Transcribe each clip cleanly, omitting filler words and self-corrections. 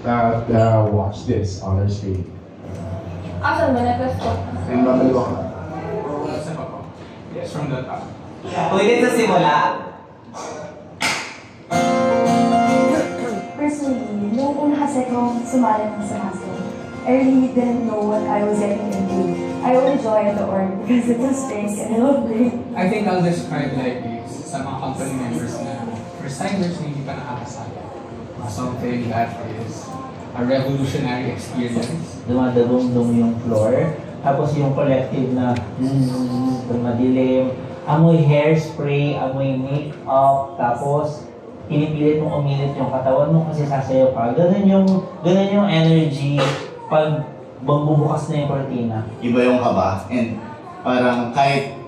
watch this on their screen. Asan mo? Nag-press ko. And babaliwa ka. Yes, from the top. Pwede sa simula. Personally, nung una kasi kong sumali ng Samasco, I really didn't know what I was getting into. I only joined the org because it was fake and I love playing. I think I'll describe like this sa mga company members na first-timers na hindi pa nakakasali. Something that is a revolutionary experience. Dumadabong-dong yung floor. Tapos yung collective na madilim. Amoy hairspray, amoy make-up. Tapos pinipilit mong umilit yung katawan mo kasi sasayaw ka. Ganun yung energy pag bubukas na yung cortina. Iba yung kaba. And parang kahit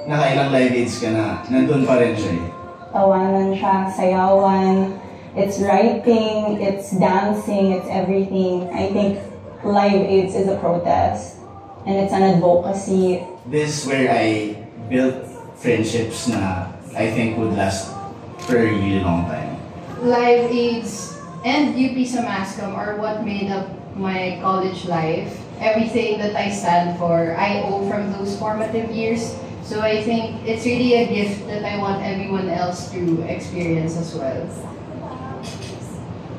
nakailang live aids ka na, nandun pa rin siya eh. Tawanan siya, sayawan. It's writing, it's dancing, it's everything. I think Live AIDS is a protest and it's an advocacy. This is where I built friendships na I think would last for a really long time. Live AIDS and UP Samascom are what made up my college life. Everything that I stand for, I owe from those formative years. So I think it's really a gift that I want everyone else to experience as well.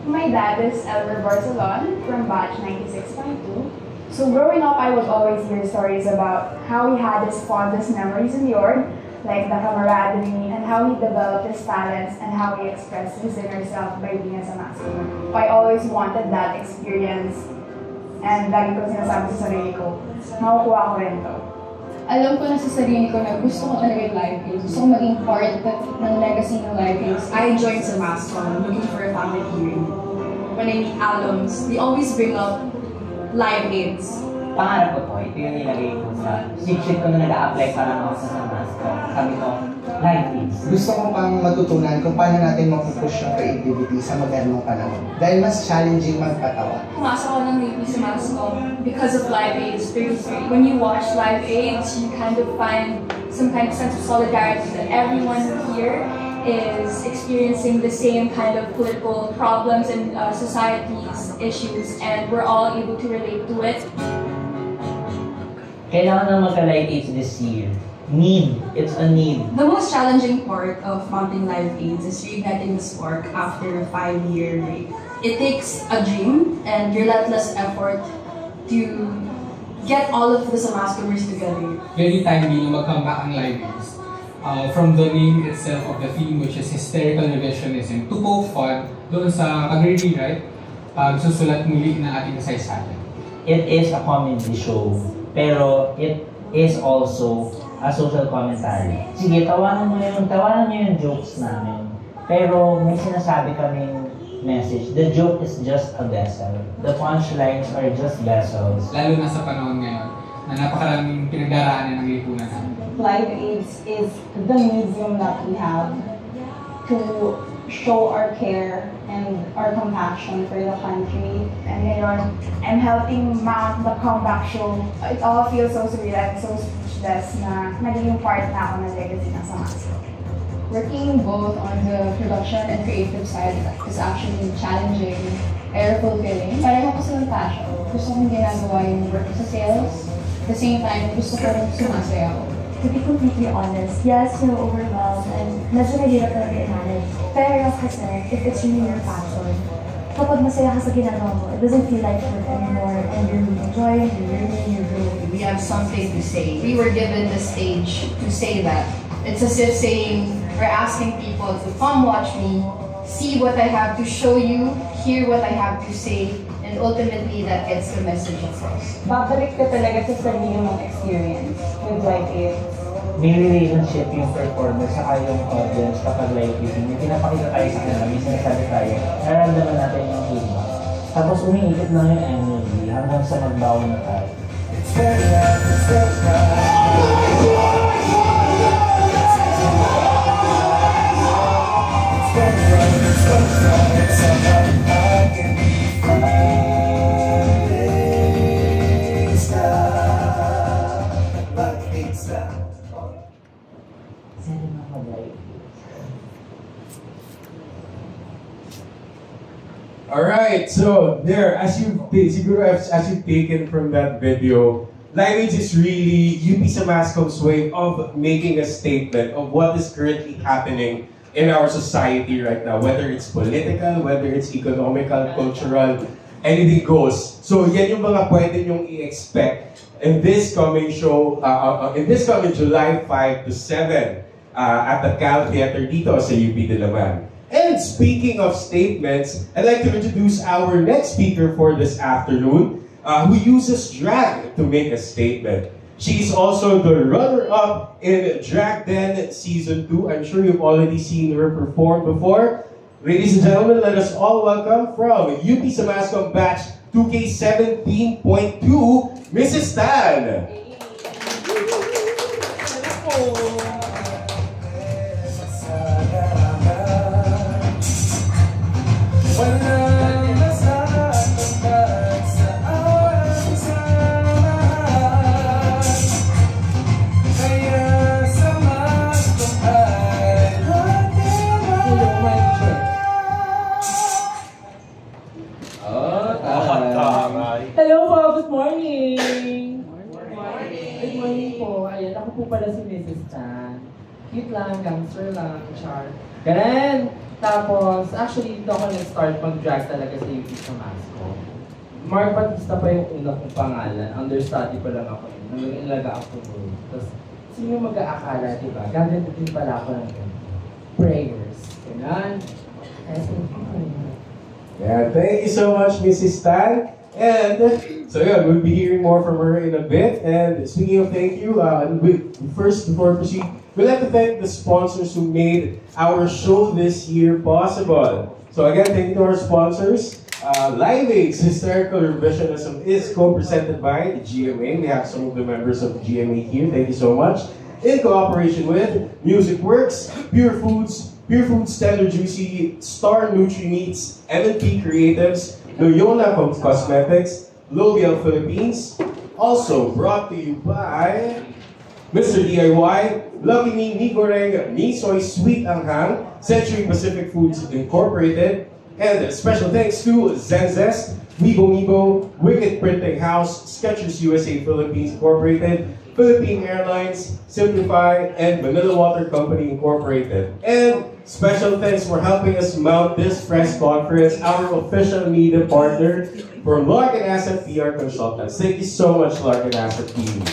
My dad is Elmer Barcelon from batch 96.2. So growing up, I would always hear stories about how he had his fondest memories in the org, like the camaraderie and how he developed his talents and how he expressed his inner self by being a Samascomer. I always wanted that experience and lagi ko sinasabi sa sarili ko, makukuha ko rin to. Alam ko na sa sarili ko na gusto ko talaga yung Live AIDS. Gusto ko maging part ng legacy ng Live AIDS. I joined Samascom looking for a family hearing. When I meet alums, they always bring up Live AIDS. Pangarap ko to, ito yung nilagay ko sa sheet ko na nag-a-apply para ako sa Samasco. Sabi ko, Live AIDS. Gusto ko pang matutunan kung paano natin mapupush yung creativity sa modernong panahon. Dahil mas challenging magpatawa. Pumasok ako ng UP Samascom because of Live AIDS 33. When you watch Live AIDS, you kind of find some kind of sense of solidarity that everyone here is experiencing the same kind of political problems and society's issues, and we're all able to relate to it. Kailangan na magka-Live AIDS this year. Need. It's a need. The most challenging part of mounting Live AIDS is reigniting the spark after a 5-year break. It takes a dream and relentless effort to get all of the Samascomers together. Very timely na mag-come back ang Live AIDS. From the name itself of the theme, which is hysterical revisionism, to poke fun doon sa pag-rewrite, pagsusulat muli ng ating kasaysayan. It is a comedy show, pero it is also a social commentary. Sige, tawanan nyo yung jokes namin, pero may sinasabi kaming message. The joke is just a vessel. The punchlines are just vessels. Lalo na sa panahon ngayon, na napakaraming pinagdaraanan ng lipunan namin. Live AIDS is the medium that we have to show our care and our compassion for the country. And ngayon, I'm helping mount the comeback show. It all feels so surreal and so speechless na naging part na ako ng legacy ng Samasco. Working both on the production and creative side is actually challenging, pero fulfilling. Pareho ko sa passion. Gusto kong ginagawa yung work sa sales. At the same time, gusto ko rin sumasayaw. To be completely honest, yes, you're overwhelmed and medyo nahirap talaga i-manage. Pero kasi, if it's really your passion, kapag masaya ka sa ginagawa mo, it doesn't feel like work anymore and you're enjoying, you're learning, you're growing. We have something to say. We were given the stage to say that. It's as if saying, we're asking people to come watch me, see what I have to show you, hear what I have to say, and ultimately that gets the message across. Babalik ka talaga sa sarili mong experience with Live AIDS. May relationship yung performer sa yung audience kapag live viewing. May pinapakita tayo sa kanila, may sinasabi tayo, nararamdaman natin yung feedback. Tapos umiikot lang yung energy hanggang sa magbawa na tayo. Alright. right, so there, as you've taken from that video, Live Age is really UP Samascom's way of making a statement of what is currently happening in our society right now, whether it's political, whether it's economical, cultural, anything goes. So yan yung mga pwede nyong i-expect in this coming show, in this coming July 5 to 7 at the Cal Theater dito sa UP Diliman. And speaking of statements, I'd like to introduce our next speaker for this afternoon, who uses drag to make a statement. She's also the runner-up in Drag Den Season 2. I'm sure you've already seen her perform before. Ladies and gentlemen, let us all welcome from UP Samascom Batch 2K17.2, Mrs. Tan. Hello po, good morning! Good morning po. Ayan, ako po pala si Mrs. Tan. Cute lang, gangster lang, char. Ganun! Tapos, actually, dito ako nag-start mag-drag talaga sa UP Samascom. Mark Batista pa yung una kong pangalan. Understudy pa lang ako yun. Nang ilaga ako doon. Tapos, sino mag-aakala, diba? Gaganda din pala ako ng prayers. Ganun. Yeah, thank you so much, Mrs. Tan. And so yeah, we'll be hearing more from her in a bit. And speaking of thank you, first before we proceed, we'd like to thank the sponsors who made our show this year possible. So again, thank you to our sponsors. Live Aid's Hysterical Revisionism is co-presented by the GMA. We have some of the members of the GMA here. Thank you so much. In cooperation with Music Works, Pure Foods Tender Juicy, Star Nutri Meats, M&P Creatives, Loyola Cosmetics, L'Oreal Philippines. Also brought to you by Mr. DIY, Lucky Me, Mi Goreng, Mi Soy Sweet Anghang, Century Pacific Foods Incorporated, and special thanks to Zenzest, Mibo, Wicked Printing House, Skechers USA Philippines Incorporated, Philippine Airlines, Simplify, and Manila Water Company Incorporated. And special thanks for helping us mount this press conference, our official media partner for Larkin Asset PR Consultants. Thank you so much, Larkin Asset team,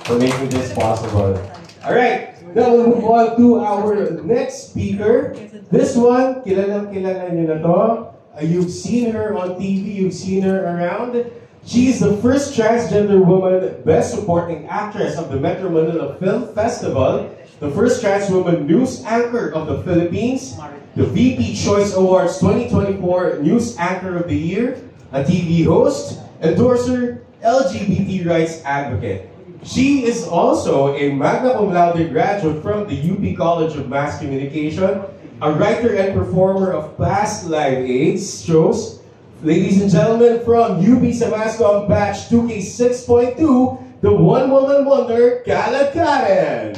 for making this possible. All right, now we'll move on to our next speaker. This one, kilala nyo na to. You've seen her on TV, you've seen her around. She is the first transgender woman Best Supporting Actress of the Metro Manila Film Festival, the first trans woman news anchor of the Philippines, the VP Choice Awards 2024 News Anchor of the Year, a TV host, endorser, LGBT rights advocate. She is also a magna cum laude graduate from the UP College of Mass Communication, a writer and performer of past Live Aids shows. Ladies and gentlemen, from UP Samascom Batch 2K6.2, the one-woman wonder, Caleb Karen.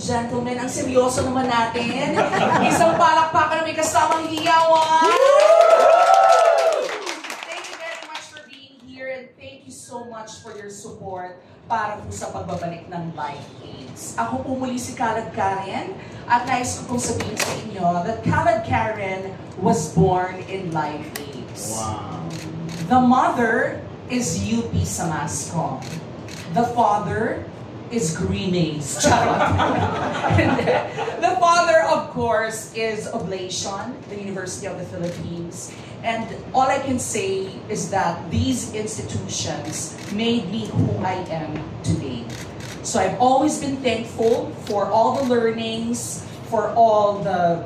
Gentlemen, ang seryoso naman natin. Isang palakpakan na may kasamang hiyawan. Thank you very much for being here and thank you so much for your support para po sa pagbabalik ng Live Aids. Ako po muli si Caleb Karen at nais ko pong sabihin sa inyo that Caleb Karen was born in Live Aids. Wow. The mother is UP Samascom. The father is Greenays. The father, of course, is Oblation, the University of the Philippines. And all I can say is that these institutions made me who I am today. So I've always been thankful for all the learnings, for all the,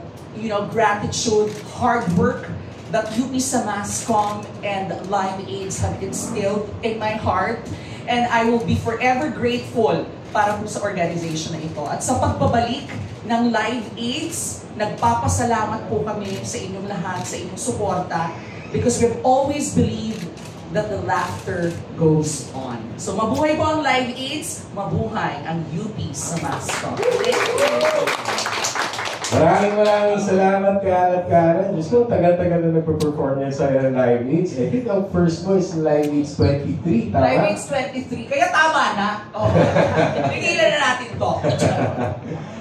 gratitude, hard work that UP Samascom and Live AIDS have instilled in my heart. And I will be forever grateful para po sa organization na ito. At sa pagbabalik ng Live AIDS, nagpapasalamat po kami sa inyong lahat, sa inyong suporta, because we've always believed that the laughter goes on. So mabuhay po ang Live AIDS, mabuhay ang UP Samascom. Maraming salamat Karen. Diyos ko, tagal-tagal na nagpa-perform yan sa Live AIDS. I think ang first mo is Live AIDS 23, tama? Live AIDS 23, kaya tama na. Oh. Tigilan na natin to.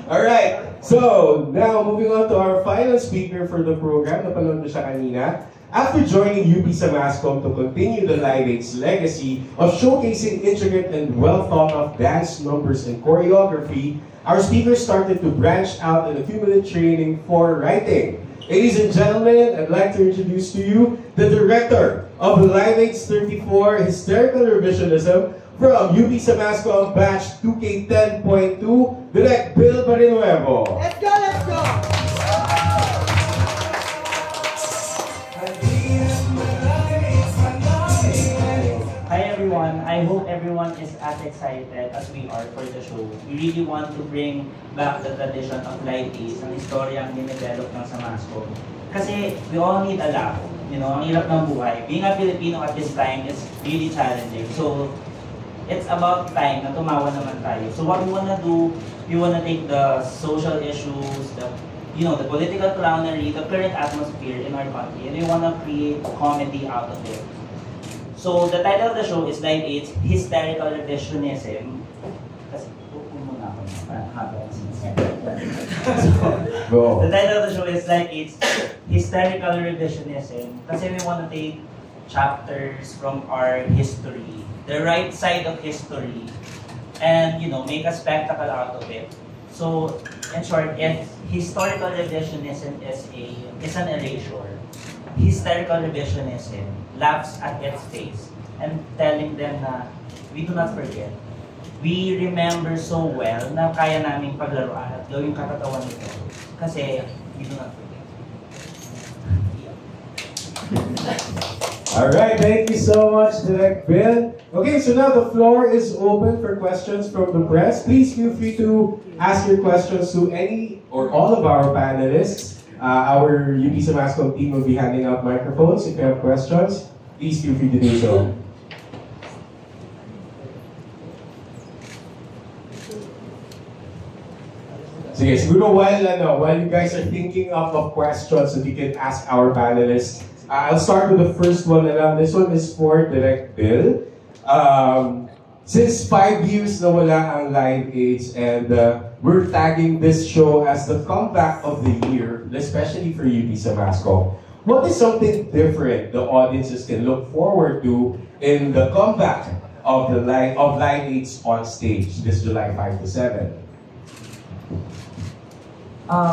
Alright, so now moving on to our final speaker for the program. Napanood mo siya kanina. After joining UP Samascom to continue the Live AIDS legacy of showcasing intricate and well-thought-of dance numbers and choreography, our speaker started to branch out and accumulate training for writing. Ladies and gentlemen, I'd like to introduce to you the director of Live AIDS 34 Hysterical Revisionism from UP Samascom Batch 2K10.2, Direct Bill Barinuevo. Let's go, let's go! Hi everyone, I hope everyone is as excited as we are for the show. We really want to bring back the tradition of Live AIDS, ang istoryang dinevelop ng Samascom. Kasi we all need a laugh, ang hirap ng buhay. Being a Filipino at this time is really challenging. So, it's about time na tumawa naman tayo. So what we wanna do, we wanna take the social issues, the political clownery, the current atmosphere in our country, and we wanna create comedy out of it. So the title of the show is Live AIDS Hysterical Revisionism. Kasi muna ako habang So the title of the show is Live AIDS Hysterical Revisionism. Kasi we wanna take chapters from our history, the right side of history, and make a spectacle out of it. So, in short, if historical revisionism is an erasure, hysterical revisionism laughs at its face and telling them na we do not forget. We remember so well na kaya naming paglaruan at gawing katatawan nito kasi we do not forget. Alright, thank you so much, Direct Bill. Okay, so now the floor is open for questions from the press. Please feel free to ask your questions to any or all of our panelists. Our UP Samascom team will be handing out microphones. If you have questions, please feel free to do so. Sige, siguro while you guys are thinking of questions that you can ask our panelists, I'll start with the first one. This one is for Direct Bill. Since 5 years na wala ang Live AIDS, and we're tagging this show as the comeback of the year, especially for UP Samascom. What is something different the audiences can look forward to in the comeback of Live AIDS on stage this July 5 to 7?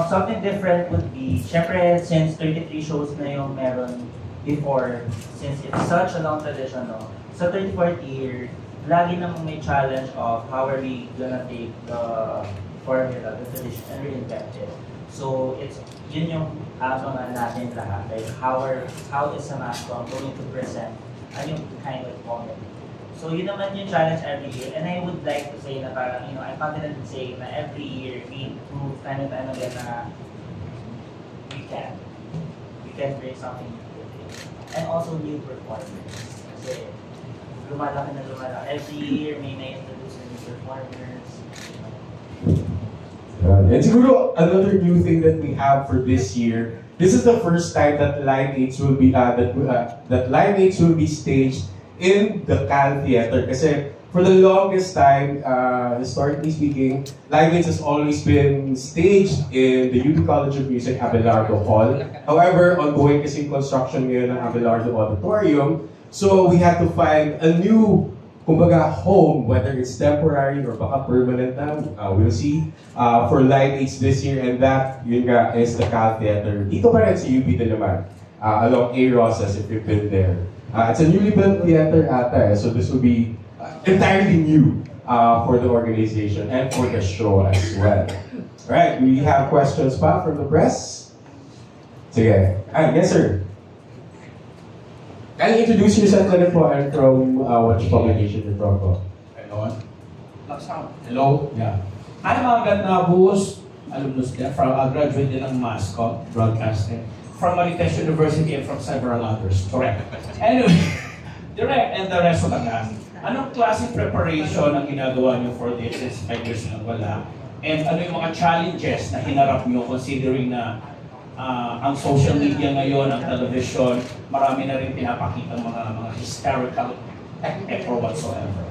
Something different would be, syempre, since 33 shows na yung meron before, since it's such a long tradition, sa 34th year, lagi namang may challenge of how are we gonna take the formula, the tradition, and reinvent it. So, yun yung abangan natin lahat. Like, how is Samascom going to present a new kind of comedy? So, yun naman yung challenge every year. And I would like to say na parang, I'm confident in saying na every year we prove time and time again na we can bring something new. And also new performers. Kasi, lumalaki na lumalaki. Every year may na-introduce na new performers. And siguro, another new thing that we have for this year, this is the first time that Live AIDS will be that Live AIDS will be staged in the Cal Theater. Kasi for the longest time, historically speaking, Live AIDS has always been staged in the UP College of Music Abelardo Hall. However, ongoing kasi construction ngayon ng Abelardo Auditorium, so we had to find a new, kumbaga, home, whether it's temporary or baka permanent na, we'll see, for Live AIDS this year, and that, yun nga, is the Cal Theater. Dito pa rin sa UP Diliman, along A. Rosas, if you've been there. It's a newly built theater ata, so this will be entirely new for the organization and for the show as well. Alright, we have questions pa from the press? Sige. Yes, sir. Can you introduce yourself na rin po and from which publication you're from po? Hello. Yeah. I'm Agad Nabus, alumnus din, from graduate din ng MASCO, broadcasting, from Marites University and from several others. Correct. Anyway, direct and the rest of the cast. Anong klaseng preparation ang ginagawa niyo for this? Since 5 years na wala. And ano yung mga challenges na hinarap niyo considering na ang social media ngayon, ang television, marami na rin pinapakita mga hysterical technique or whatsoever.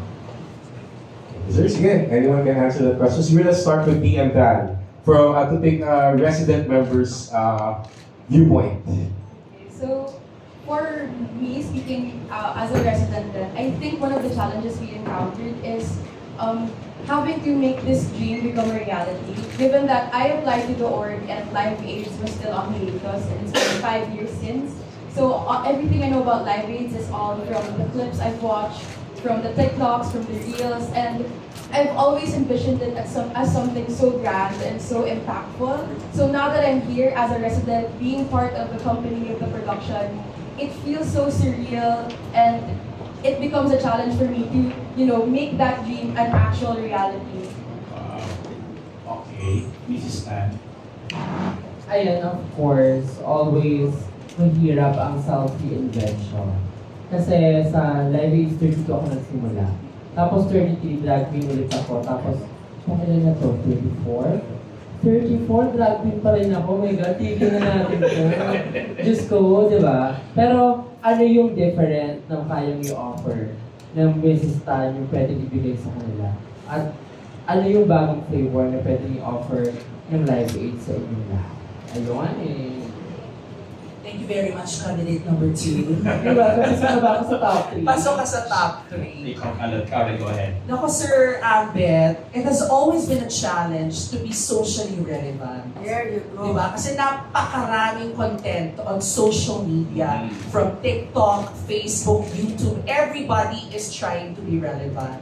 Sige, anyone can answer that question. So we're gonna start with PM Dan from to take resident members' viewpoint. So, for me, speaking as a resident, I think one of the challenges we encountered is having to make this dream become a reality. Given that I applied to the org and Live AIDS was still on hiatus, and it's been 5 years since. So everything I know about Live AIDS is all from the clips I've watched, from the TikToks, from the Reels, and I've always envisioned it as something so grand and so impactful. So now that I'm here as a resident, being part of the company of the production, it feels so surreal, and it becomes a challenge for me to, make that dream an actual reality. Okay, Mrs. Tan. Ayan, of course, always mahirap ang self-reinvention. Kasi sa Live AIDS 32 ako nagsimula. Tapos 33, drag queen ulit ako. Tapos, kailan na to? 34? 34, drag queen pa rin ako. Oh my God, tigil na natin ko. Diyos ko, di ba? Pero, ano yung different ng kayang i-offer ng Mrs. Tan yung pwedeng ibigay sa kanila? At ano yung bagong flavor na pwedeng i-offer ng Live AIDS sa inyong lahat? Ayun eh. Thank you very much, candidate number 2. Diba? Kasi na ba ako sa top 3? Pasok ka sa top 3. Ikaw, Karen, go ahead. Nako, Sir Ambet, it has always been a challenge to be socially relevant. There you go. Diba? Kasi napakaraming content on social media, from TikTok, Facebook, YouTube. Everybody is trying to be relevant.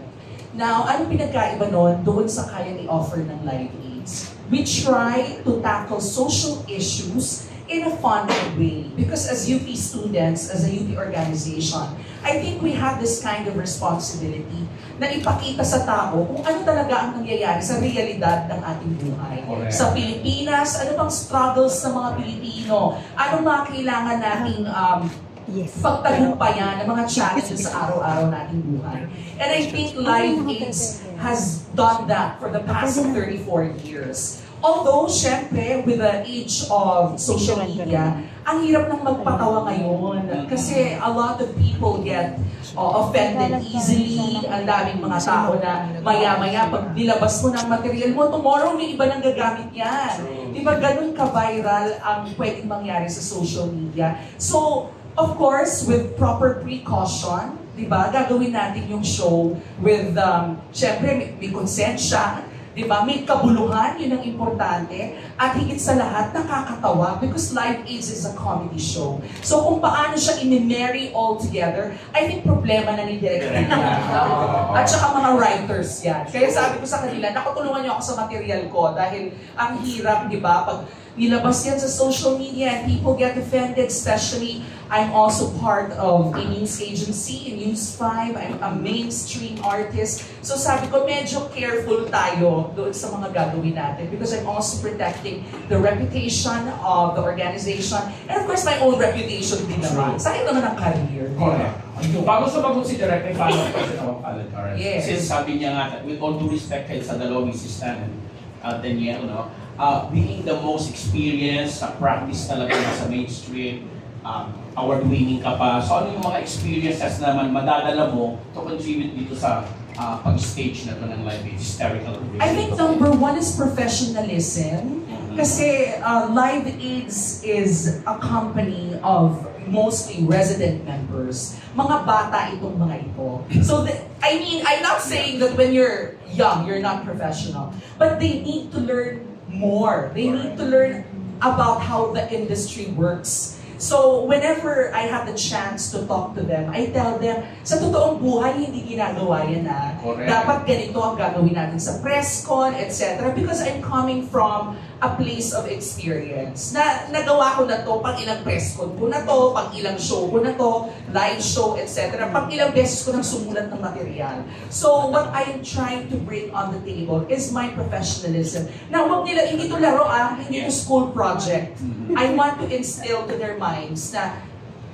Now, ano pinagkaiba nun doon sa kayang i-offer ng Live AIDS? We try to tackle social issues in a fun way. Because as UP students, as a UP organization, I think we have this kind of responsibility na ipakita sa tao kung ano talaga ang nangyayari sa realidad ng ating buhay. Correct. Sa Pilipinas, ano bang struggles ng mga Pilipino? Ano mga kailangan nating pagtagumpayan ng mga challenges sa araw-araw nating buhay. And I think Live AIDS has done that for the past 34 years. Although, syempre, with the age of social media, ang hirap nang magpatawa ngayon. Kasi a lot of people get offended easily. Ang daming mga tao na maya-maya, pag nilabas mo ng material mo, tomorrow may iba nang gagamit yan. Di ba ganun ka-viral ang pwedeng mangyari sa social media? So, of course, with proper precaution, di ba, gagawin natin yung show with, syempre, may konsensya, di ba, may kabuluhan, yun ang importante, at higit sa lahat, nakakatawa because Live AIDS is a comedy show. So kung paano siya in-marry all together, I think problema na ni Direk at saka mga writers yan. Kaya sabi ko sa kanila, nakatulungan niyo ako sa material ko dahil ang hirap, di ba, pag nilabas yan sa social media and people get offended, especially I'm also part of a news agency, in News 5. I'm a mainstream artist. So sabi ko, medyo careful tayo doon sa mga gagawin natin because I'm also protecting the reputation of the organization and of course my own reputation din naman. Sa akin naman ang career. Correct. Bago sumagot si Direk, may follow-up question ako, Karen. Yes. Since sabi niya nga, with all due respect kayo sa dalawang Mrs. Tan and Danielle, no? Being the most experienced sa practice talaga sa mainstream, award-winning ka pa. So ano yung mga experiences naman madadala mo to contribute dito sa pag-stage na ito ng Live AIDS, hysterical? I think number one is professionalism. Kasi Live AIDS is a company of mostly resident members. Mga bata itong mga ito. So, I'm not saying that when you're young, you're not professional. But they need to learn more. They need to learn about how the industry works. So whenever I have the chance to talk to them, I tell them, sa totoong buhay, hindi ginagawa yan na. Dapat ganito ang gagawin natin sa press con, etc. Because I'm coming from a place of experience. Nagawa ko na to, pag ilang press con ko na to, pag ilang show ko na to, live show, etc. Pag ilang beses ko nang sumulat ng material. So what I am trying to bring on the table is my professionalism. Now, wag nila, hindi to laro hindi to school project. I want to instill to their minds na,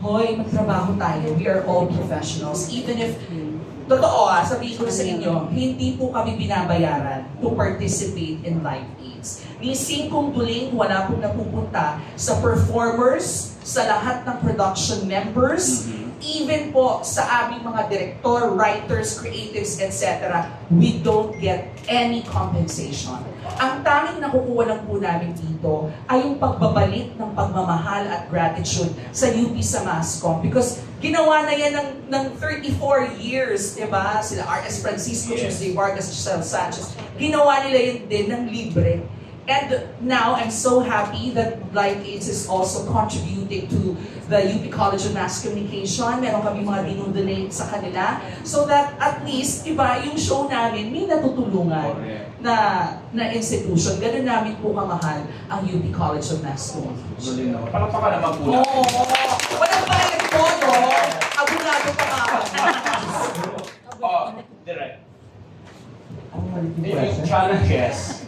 hoy, magtrabaho tayo. We are all professionals. Even if, totoo sabihin ko na sa inyo, hindi po kami binabayaran to participate in Live AIDS. Ni singkong duling, wala pong napupunta sa performers, sa lahat ng production members, even po sa aming mga director, writers, creatives, etc. We don't get any compensation. Ang tanging nakukuha lang po namin dito ay yung pagbabalik ng pagmamahal at gratitude sa UP sa Mascom. Because ginawa na yan ng 34 years, diba? Sila R.S. Francisco, Jose Vargas, Giselle Sanchez. Ginawa nila yun din ng libre. And now, I'm so happy that Live AIDS is also contributing to the UP College of Mass Communication. Meron kami mga dinudonate sa kanila. So that at least, iba, yung show namin, may natutulungan na institution. Ganun namin po kamahal ang UP College of Mass Communication. Palakpakan naman po. Oo! Walang bayad po, no? Abunado pa nga ako. Direct. Challenges.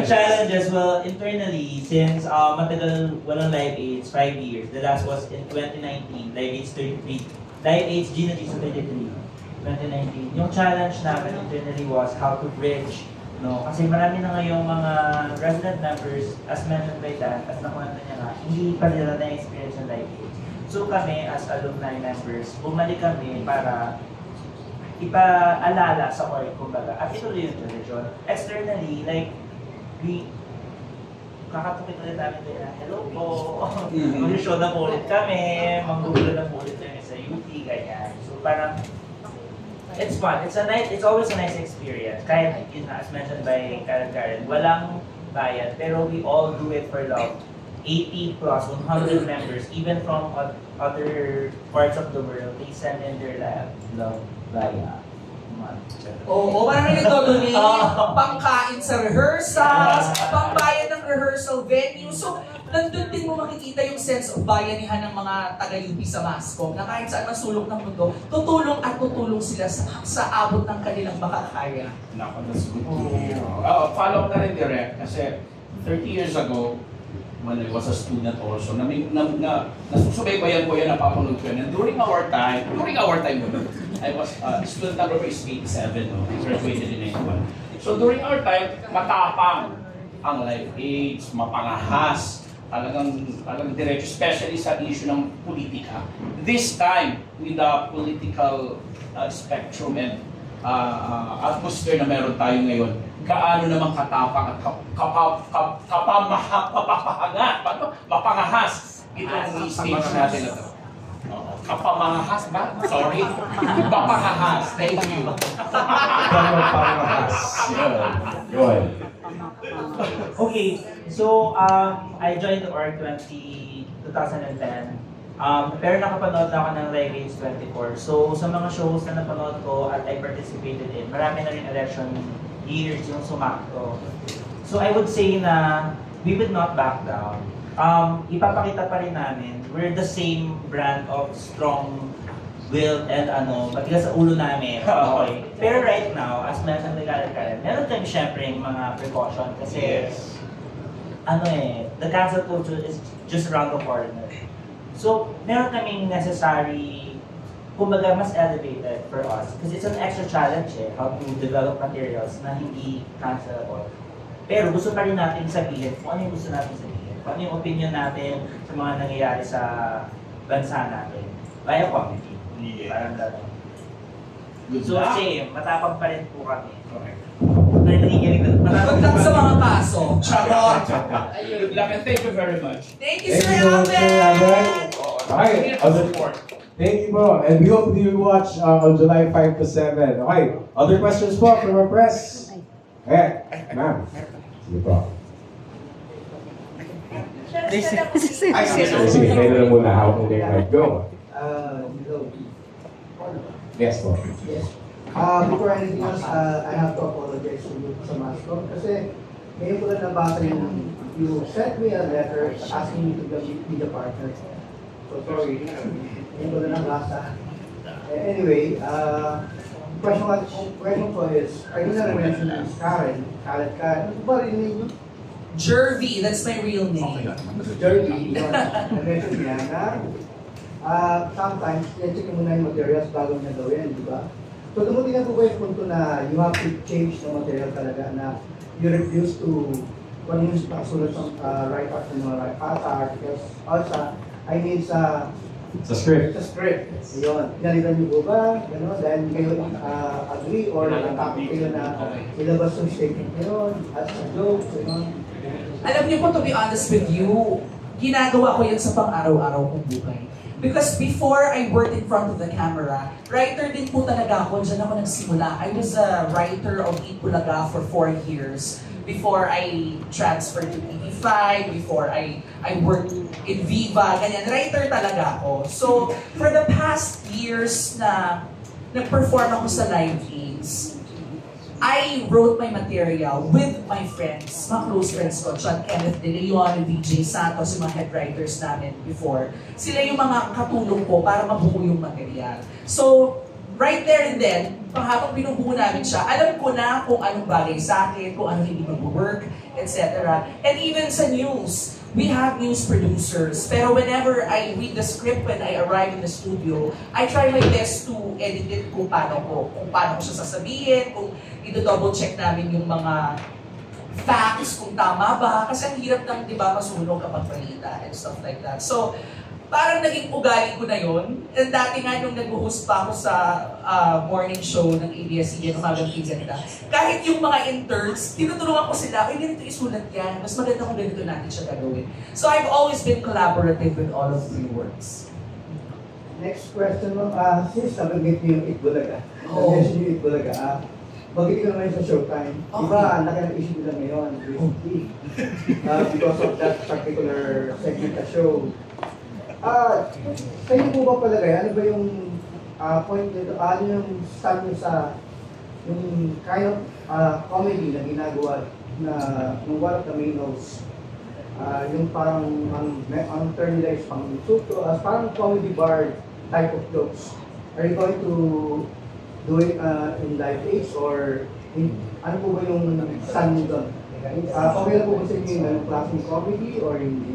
Challenges, well, internally, since matagal walang Live AIDS, 5 years. The last was in 2019, Live AIDS 33. Live AIDS Gina G 33, 2019. Yung challenge namin internally was how to bridge, no? Kasi marami na ngayong mga resident members, as mentioned by Dan, as nakuha niya nga, hindi pa nila na-experience ng Live AIDS. So kami, as alumni members, bumalik kami para ipaalala sa org, kumbaga. At ituloy yung tradition. Externally, like, kakatupit ulit namin na, hello po, mag-show na po ulit kami, mag-gugulo na po ulit kami sa UP, ganyan. So parang, it's fun. It's always a nice experience. Kahit, as mentioned by Karen, walang bayad, pero we all do it for love. 80 plus, 100 members, even from other parts of the world, they send in their love via Oo, parang nag-donate, pangkain sa rehearsals, pangbayad ng rehearsal venue. So, nandun din mo makikita yung sense of bayanihan ng mga taga-UP sa Mascom na kahit saan masulok ng mundo, tutulong at tutulong sila sa abot ng kanilang makakaya. Nako, that's good to hear. Follow up na rin direct kasi 30 years ago, when I was a student also, nasusubaybayan ko yan, napapanood ko yan. And during our time, I was, student number is 87, no? I graduated in 91. So during our time, matapang ang Live AIDS, mapangahas, talagang diretso, especially sa issue ng politika. This time, with the political spectrum and atmosphere na meron tayo ngayon, gaano naman katapang at mapangahas itong stage natin na ito. Kapamahas ba? Sorry. Mapangahas. Thank you. Mapangahas. Go ahead. Okay, so I joined the org 2010. Pero nakapanood na ako ng Live AIDS 24. So sa mga shows na napanood ko at I participated in, marami na rin election years yung sumakto. So I would say na we will not back down. Ipapakita pa rin namin, we're the same brand of strong will and matigas sa ulo namin. Okay. Pero right now, as mentioned by Karen, meron kami syempre yung mga precaution kasi the cancel culture is just around the corner. So, meron kaming necessary, kumbaga mas elevated for us. Kasi it's an extra challenge how to develop materials na hindi cancelable. Pero gusto pa rin natin sabihin kung ano yung gusto natin sabihin. Kung ano yung opinion natin sa mga nangyayari sa bansa natin. Via comedy. Yeah. Parang gano'n. So, same. Matapang pa rin po kami. Correct. Matapang sa mga kaso. Charot! Good luck and thank you very much. Thank you, Sir Albert! Okay, thank you po. And we hope you watch on July 5 to 7. Okay, other questions po from our press? Okay, ma'am. Sige po. Sige, kayo na muna how they might go. Yes, po. Yes. Before anything else, I have to apologize to you sa mascot kasi ngayon ko lang nabasa you sent me a letter asking me to be the partner. So sorry, ngayon ko lang nabasa. Anyway, question ko is, I did not mention is Karen. Ano ba rin name? Jervy, that's my real name. Jervy, na-mention niya na sometimes, check mo na yung materials bago niya gawin, di ba? So, dumating na po ba yung punto na you have to change the material talaga na you refuse to kung yung nakasunod sa write-up ng mga articles. Also, I mean sa script. Sa script. Yun. Pinalitan niyo po ba? Gano'n? Dahil kayo agree or nakatapos kayo na ilabas yung statement niyo as a joke. Gano'n. Alam niyo po, to be honest with you, ginagawa ko yan sa pang-araw-araw kong buhay. Because before I worked in front of the camera, writer din po talaga ako. Diyan ako nagsimula. I was a writer of Eat Bulaga for 4 years. Before I transferred to TV5, before I worked in Viva, ganyan. Writer talaga ako. So, for the past years na nag-perform ako sa live aids, I wrote my material with my friends, mga close friends ko, John Kenneth De Leon, VJ Santos, yung mga head writers namin before. Sila yung mga katulong ko para mabuo yung material. So, right there and then, habang binubuo namin siya, alam ko na kung anong bagay sa akin, kung anong hindi mag-work, etc. And even sa news, we have news producers. Pero whenever I read the script when I arrive in the studio, I try my best to edit it kung paano ko siya sasabihin, kung i-double check namin yung mga facts, kung tama ba. Kasi ang hirap ng, di ba, masunog kapag balita and stuff like that. So, parang naging ugali ko na yun. And dati nga nung nag-host pa ako sa morning show ng ABS-CBN, Umagang Piganta, kahit yung mga interns, tinutulungan ko sila, ay ganito isulat yan, mas maganda kung ganito natin siya gagawin. So I've always been collaborative with all of three works. Next question mo, sis, nabanggit niyo yung Eat Bulaga. Oh. Nabanggit niyo yung Eat Bulaga. Bagay ka naman sa Showtime. Diba, ang laki ng issue nila ngayon, recently. Because of that particular segment na show. Kayo po ba palagay, ano ba yung point nito, ano yung stand nyo sa yung kind of comedy na ginagawa na yung one of the main roles, yung parang ang term nila is pang insulto, parang comedy bar type of jokes. Are you going to do it in live aids or ano po ba yung stand nyo doon? Okay lang po ba sa inyo yung klaseng comedy or yung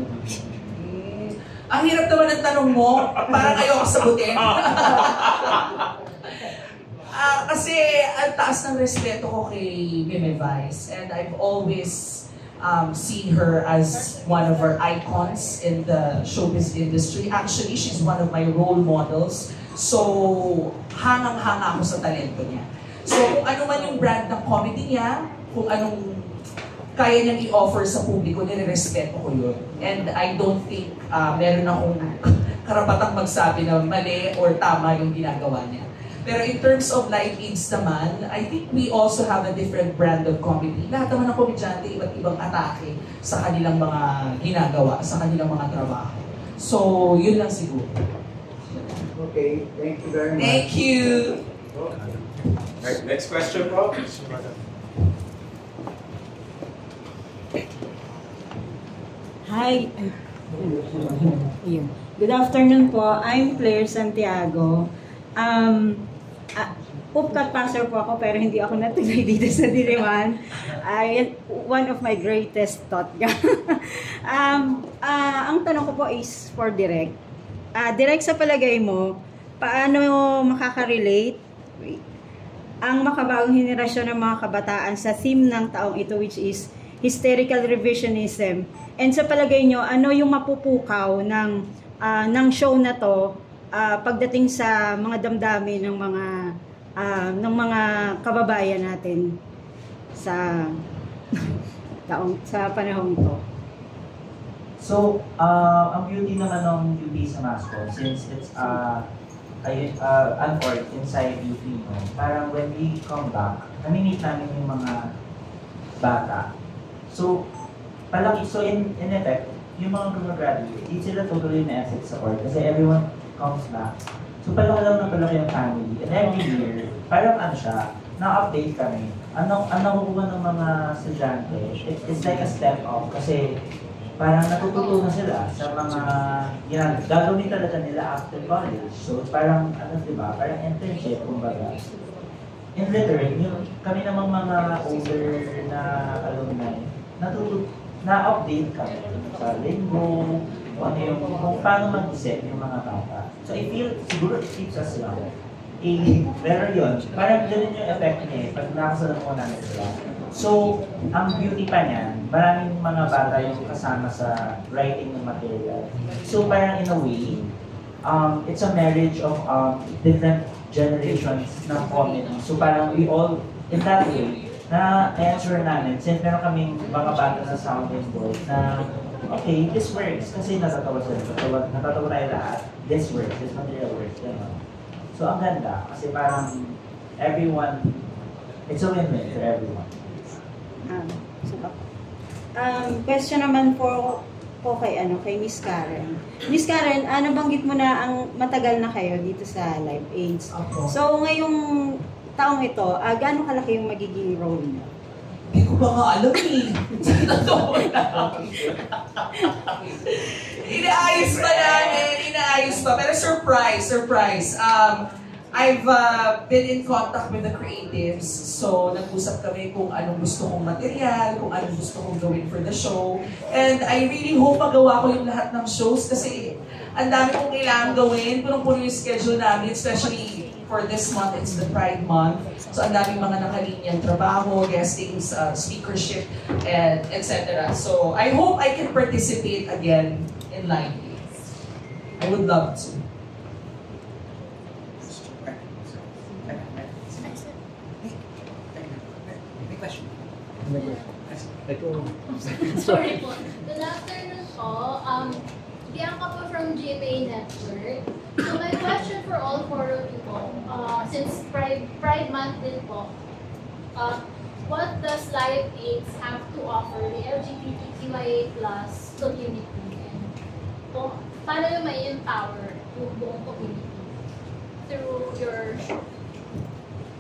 Ang hirap naman ng tanong mo, parang ayoko sagutin. Kasi ang taas ng respeto ko kay Meme Vice, and I've always seen her as one of our icons in the showbiz industry. Actually, she's one of my role models. So, hangang-hanga ako sa talento niya. So, kung ano man yung brand ng comedy niya, kung anong kaya niyang i-offer sa publiko, nire-respeto ko yun. And I don't think meron akong karapatang magsabi na mali or tama yung ginagawa niya. Pero in terms of live aids naman, I think we also have a different brand of comedy. Lahat naman ng komedyante, iba't ibang atake sa kanilang mga ginagawa, sa kanilang mga trabaho. So, yun lang siguro. Okay, thank you very much. Thank you! Right, next question, po. Hi. Good afternoon po. I'm Claire Santiago. Upcut passer po ako pero hindi ako natuloy dito sa Diliman. One of my greatest thought. Ang tanong ko po is for Direk. Direk, sa palagay mo, paano makaka-relate ang makabagong henerasyon ng mga kabataan sa theme ng taong ito, which is hysterical revisionism? And sa palagay nyo, ano yung mapupukaw ng show na to pagdating sa mga damdamin ng mga kababayan natin sa panahon to? So, ang beauty naman ng UP sa mascot, since it's an org inside UP, no? Parang when we come back, nami-meet namin yung mga bata. So, in effect, yung mga gumagraduate, hindi sila totally na asset sa court kasi everyone comes back. So palaki lang na palaki yung family. And every year, parang ano siya, na-update kami. Ang nakukuha ng mga estudyante, it's like a step up kasi parang natututunan sila sa mga gagawin talaga nila after college. So parang, diba, parang internship, kumbaga. In return, kami namang mga older na alumni, na-update kami sa linggo, kung paano mag-isip yung mga bata. So I feel, siguro it keeps us young. Pero yun, parang ganun yung effect niya pag nakasalamuha namin sila. So, ang beauty pa niyan, maraming mga bata yung kasama sa writing ng material. So parang in a way, it's a marriage of different generations ng comedy. So parang we all, in that way, na-answer namin, since meron kaming mga bata na sounding board na okay, this works kasi natatawa sila. Natatawa tayo lahat. This works. This material works. So, ang ganda. Kasi parang everyone, it's a win-win for everyone. Question naman po kay Miss Karen. Miss Karen, nabanggit mo na ang matagal na kayo dito sa Live AIDS. So, ngayong taong ito, gaano kalaki yung magiging role mo? Hindi ko ba nga alam eh. Inaayos pa namin, inaayos pa. Pero surprise. I've been in contact with the creatives. So, nag-usap kami kung anong gusto kong material, kung anong gusto kong gawin for the show. And I really hope magawa ko yung lahat ng shows kasi ang dami kong kailangan gawin. Punong-puno yung schedule namin, especially for this month, it's the Pride Month. So, ang daming mga nakalinyang trabaho, guestings, speakership, and etc. So, I hope I can participate again in Live AIDS. I would love to. May question? Sorry po. Good afternoon po. Bianca po from GMA Network. So my question for all four of you po, since Pride Month din po, what does Live AIDS have to offer the LGBTQIA+ community? And paano yung may empower yung buong community through your show?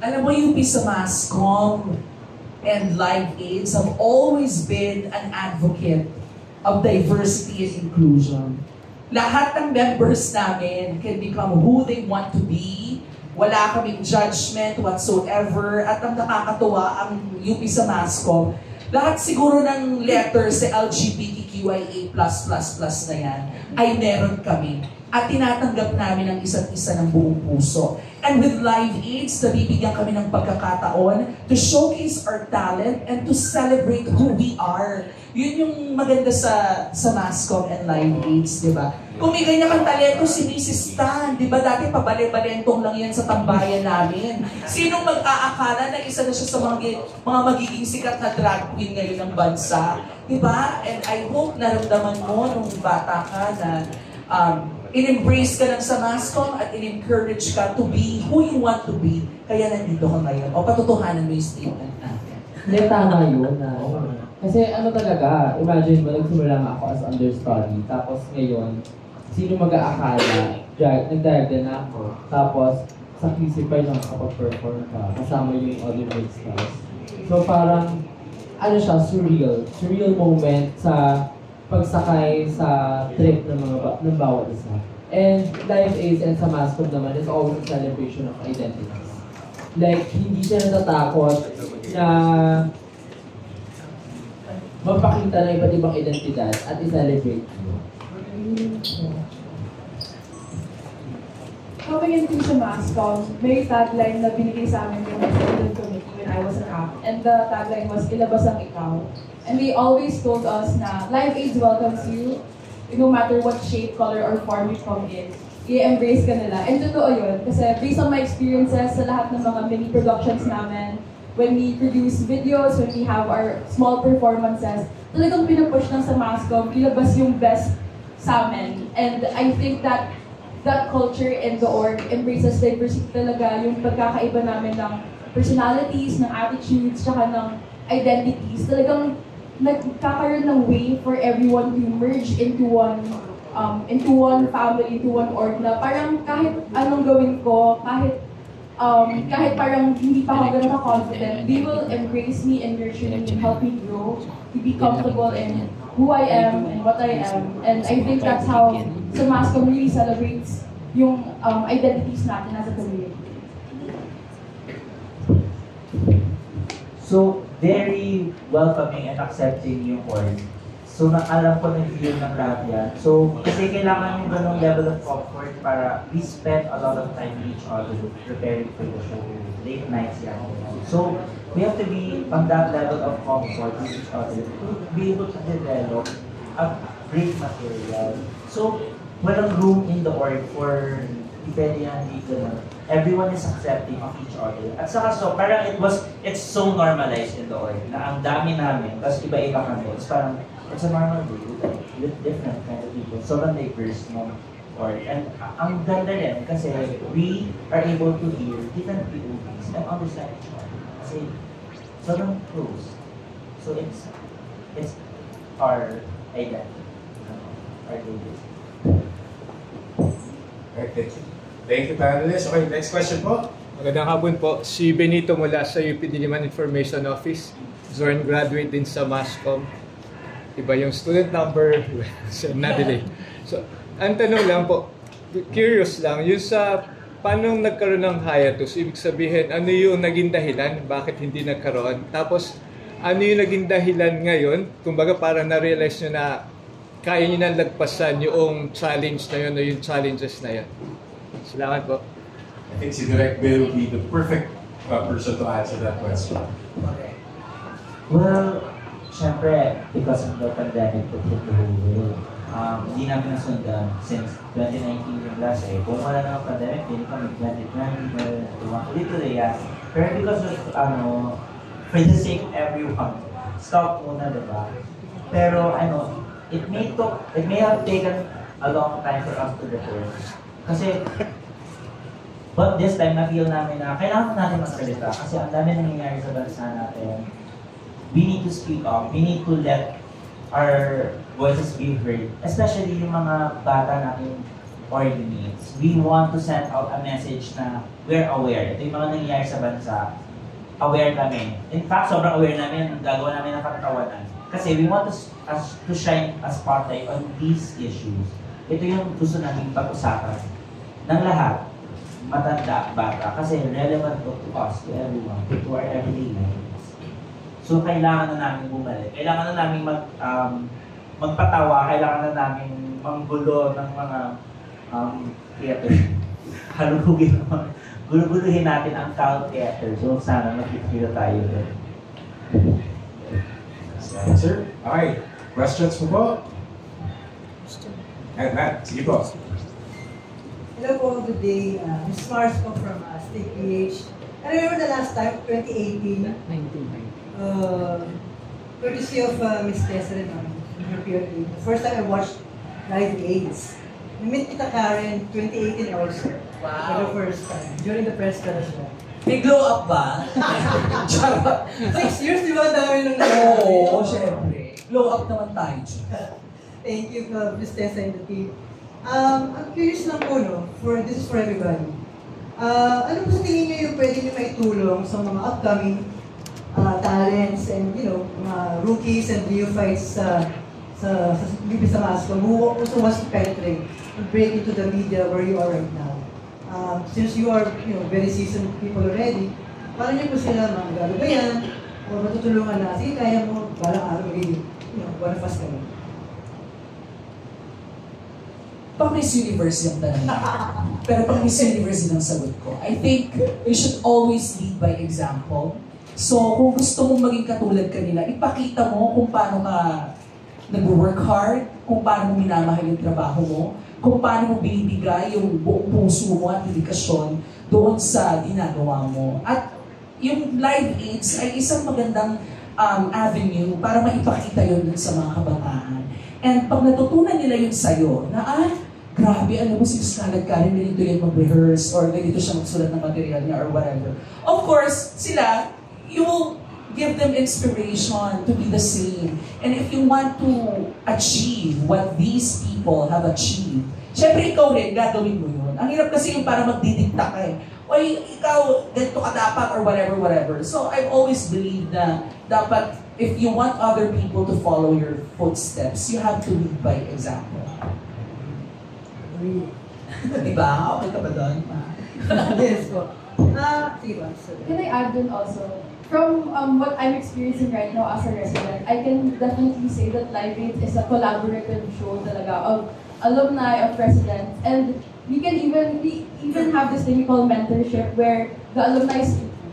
Alam mo, UP sa MASCOM and Live AIDS have always been an advocate of diversity and inclusion. Lahat ng members namin can become who they want to be. Wala kaming judgment whatsoever. At ang nakakatuwa, ang UP sa MASCOM, lahat siguro ng letters sa LGBTQIA++ na yan ay meron kami. At tinatanggap namin ang isa't isa ng buong puso. And with Live AIDS, nabibigyan kami ng pagkakataon to showcase our talent and to celebrate who we are. Yun yung maganda sa MASCOM and Live AIDS, di ba? Kung may ganyan kang talento si Mrs. Tan, di ba dati pabale-balentong lang yan sa tambayan namin. Sinong mag-aakala na isa na siya sa mga magiging sikat na drag queen ngayon ng bansa? Di ba? And I hope naramdaman mo nung bata ka na in-embrace ka lang sa MASCOM at in-encourage ka to be who you want to be. Kaya nandito ka ngayon. O patutuhanan mo yung statement natin. Hindi, tama yun. Kasi ano talaga, imagine mo, nagsimula nga ako as understudy. Tapos ngayon, sino mag-aakala? Nag-dive din ako. Tapos, sa Kisipay lang kapag-perform ka. Kasama yung other big stars. So parang, ano siya, surreal. Surreal moment sa pagsakay sa trip ng bawat isa. And Live AIDS and sa MASCOM naman is always a celebration of identities. Like, hindi siya natatakot na magpakita ng iba't ibang identidad at i-celebrate. Coming into sa MASCOM, may tagline na binigay sa amin yung student committee when I was an app. And the tagline was, ilabas ang ikaw. And they always told us na Live AIDS welcomes you, no matter what shape, color, or form you come in. I-embrace ka nila. And totoo yun, kasi based on my experiences sa lahat ng mga mini productions namin, when we produce videos, when we have our small performances, talagang pinupush lang sa MASCOM, ilabas yung best sa amin. And I think that culture in the org embraces diversity talaga, yung pagkakaiba namin ng personalities, ng attitudes, tsaka ng identities. Talagang nagkakaroon ng way for everyone to merge into one family, into one org na parang kahit anong gawin ko, kahit parang hindi pa ako ganun ka-confident, they will embrace me and nurture me and help me grow to be comfortable in who I am and what I am. And I think that's how sa Mascom really celebrates yung identities natin as a community. So, very welcoming and accepting yung org. So, alam ko na feel ng lahat yan. So, kasi kailangan yung ganong level of comfort para we spend a lot of time with each other preparing for the show. Late nights yan. So, we have to be on that level of comfort with each other to be able to develop a great material. So, walang room in the org for depending on everyone is accepting of each other. At saka so, parang it's so normalized in the org na ang dami namin, tapos iba-iba kami. It's parang, it's a normal day with different kind of people. Sobrang diverse no org. And ang ganda rin kasi we are able to hear different people's and understand each other. Kasi sobrang close. So it's our identity. Our identity. Alright, thank you, panelists. Okay, next question po. Magandang hapon po. Si Benito mula sa UP Diliman Information Office. Zorn graduate din sa Mascom. Iba yung student number, na-delay. So, ang tanong lang po, curious lang, yung sa paano nagkaroon ng hiatus, ibig sabihin, ano yung naging dahilan, bakit hindi nagkaroon? Tapos, ano yung naging dahilan ngayon? Kumbaga, parang na-realize nyo na kaya nyo nang lagpasan yung challenge na yun o yung challenges na yun. Salamat po. I think si Direk Bill will be the perfect person to answer that question. Well, syempre, because of the pandemic that hit the whole world, hindi namin nasundan since 2019 yung last eh. Kung wala na ang pandemic, hindi kami 2020, literally, yeah. Pero because of, for the sake of everyone, stop muna, diba? Pero, it may have taken a long time for us to return. Kasi, but this time, na-feel namin na kailangan natin magsalita kasi ang dami nangyayari sa bansa natin. We need to speak up. We need to let our voices be heard. Especially yung mga bata natin organates. We want to send out a message na we're aware. Ito yung mga nangyayari sa bansa. Aware kami. In fact, sobrang aware namin. Gagawa namin ng katatawanan. Kasi we want to shine a spotlight on these issues. Ito yung gusto namin pag-usapan ng lahat. Matanda, bata. Kasi relevant to us, to everyone, to our everyday lives. So, kailangan na namin bumalik. Kailangan na namin magpatawa. Kailangan na namin manggulo ng mga theater. Halugugin naman. Guluhin natin ang cow theater. So, sana makikita tayo doon. Answer? Okay. Questions po po? And Matt, sige po. Hello po, good day. Ms. Mars po from State PH. I remember the last time, 2018. 1990. Courtesy of Ms. Desiree in her PRP. The first time I watched Live AIDS. We met Tita Karen 2018 also. Wow. For the first time. During the press conference. May glow up ba? 6 years, di ba? Dami nung Oo, syempre. Glow up naman tayo. Thank you, Ms. Tessa and the team. I'm curious lang po, no? This is for everybody. Ano po sa tingin niyo yung pwede niyo maitulong sa mga upcoming talents and, mga rookies and neophytes sa Mascom who also wants to penetrate and break into the media where you are right now? Since you are, very seasoned people already, paano niyo po sila magagabayan o matutulungan na, sige, kaya mo, balang araw magiging, one of us kami. Pang Miss Universe yung tanong. Pero pang Miss Universe yung sagot ko. I think we should always lead by example. So, kung gusto mong maging katulad kanila, ipakita mo kung paano ka nag-work hard, kung paano mo minamahal yung trabaho mo, kung paano mo binibigay yung buong puso mo at dedikasyon doon sa ginagawa mo. At yung Live AIDS ay isang magandang avenue para maipakita yun sa mga kabataan. And pag natutunan nila yun sa'yo, na grabe, alam mo si Scarlett Karen, ganito yan mag-rehearse or ganito siya magsulat ng material niya or whatever. Of course, sila, you will give them inspiration to be the same. And if you want to achieve what these people have achieved, syempre ikaw rin, gagawin mo yun. Ang hirap kasi yung para magdidikta ka eh. Oy, ikaw, ganito ka dapat or whatever. So I've always believed na dapat, if you want other people to follow your footsteps, you have to lead by example. Diba? Okay ka ba doon? Yes po. Can I add dun also? From what I'm experiencing right now as a resident, I can definitely say that Live Aid is a collaborative show talaga of alumni, of residents, and we even have this thing we call mentorship where the alumni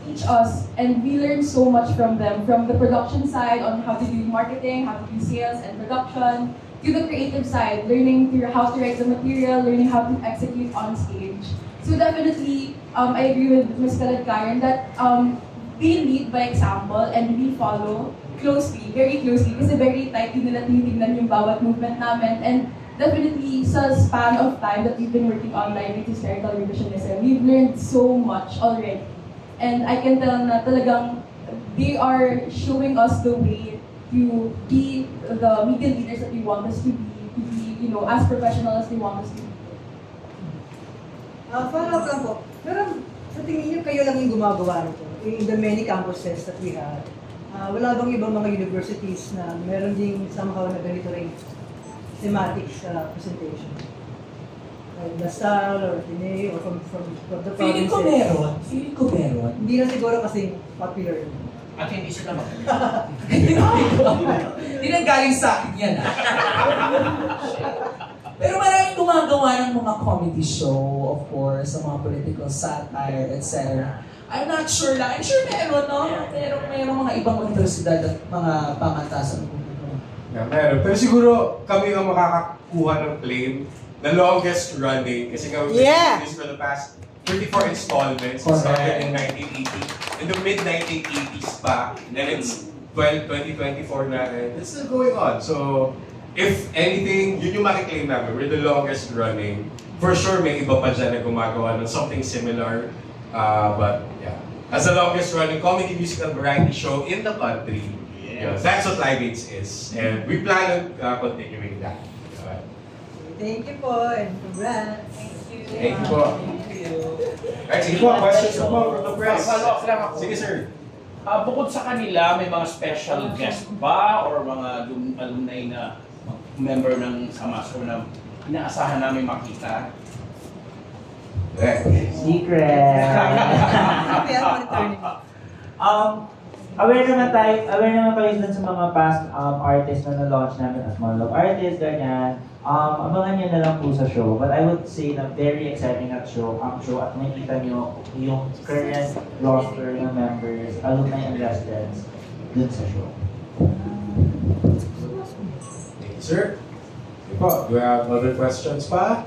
teach us and we learn so much from them, from the production side on how to do marketing, how to do sales and production, to the creative side, learning how to write the material, learning how to execute on stage. So definitely, I agree with Ms. Karen that we lead by example and we follow closely, very closely, kasi very tightly nila tinitingnan yung bawat movement namin. And definitely, sa span of time that we've been working on Live Aid Historical Revisionism, we've learned so much already. And I can tell na talagang they are showing us the way to be the media leaders that we want us to be, as professional as they want us to be. Follow-up lang po. Pero sa tingin niyo, kayo lang yung gumagawa nito in the many campuses that we have. Wala bang ibang mga universities na meron ding somehow na ganito rin thematic presentation? Like LaSalle or Pinay or from the provinces? Feeling ko meron. Hindi na siguro kasi popular. At hindi sila Hindi na galing sa akin yan. Pero maraming gumagawa ng mga comedy show, of course, sa mga political satire, etc. I'm not sure lang. I'm sure meron, no? Meron mga ibang universidad at mga pamantasan. Yeah, meron. Pero siguro kami ang makakakuha ng claim the longest running kasi nga we've been doing this for the past 34 installments. It started in 1980. In the mid-1980s pa. And then it's 2024 na and it's still going on. So, if anything, yun yung makiklaim namin. We're the longest running. For sure, may iba pa dyan na gumagawa ng something similar. But yeah, as the longest running comedy musical variety show in the country, that's what Live Aid is. And we plan on continuing that. Thank you po and congrats. Thank you po. Alright, sige po, questions po from the press. Follow-up lang ako. Sige sir. Bukod sa kanila, may mga special guest ba or mga alumni na member ng Samasco na inaasahan namin makita? Secret! Aware naman kayo dun sa mga past artists na na-launch namin as monologue artists, ganyan. Abangan nyo na lang po sa show. But I would say na very exciting ang show at makita nyo yung current roster ng members, alumni and residents dun sa show. Sir? Do you have other questions pa?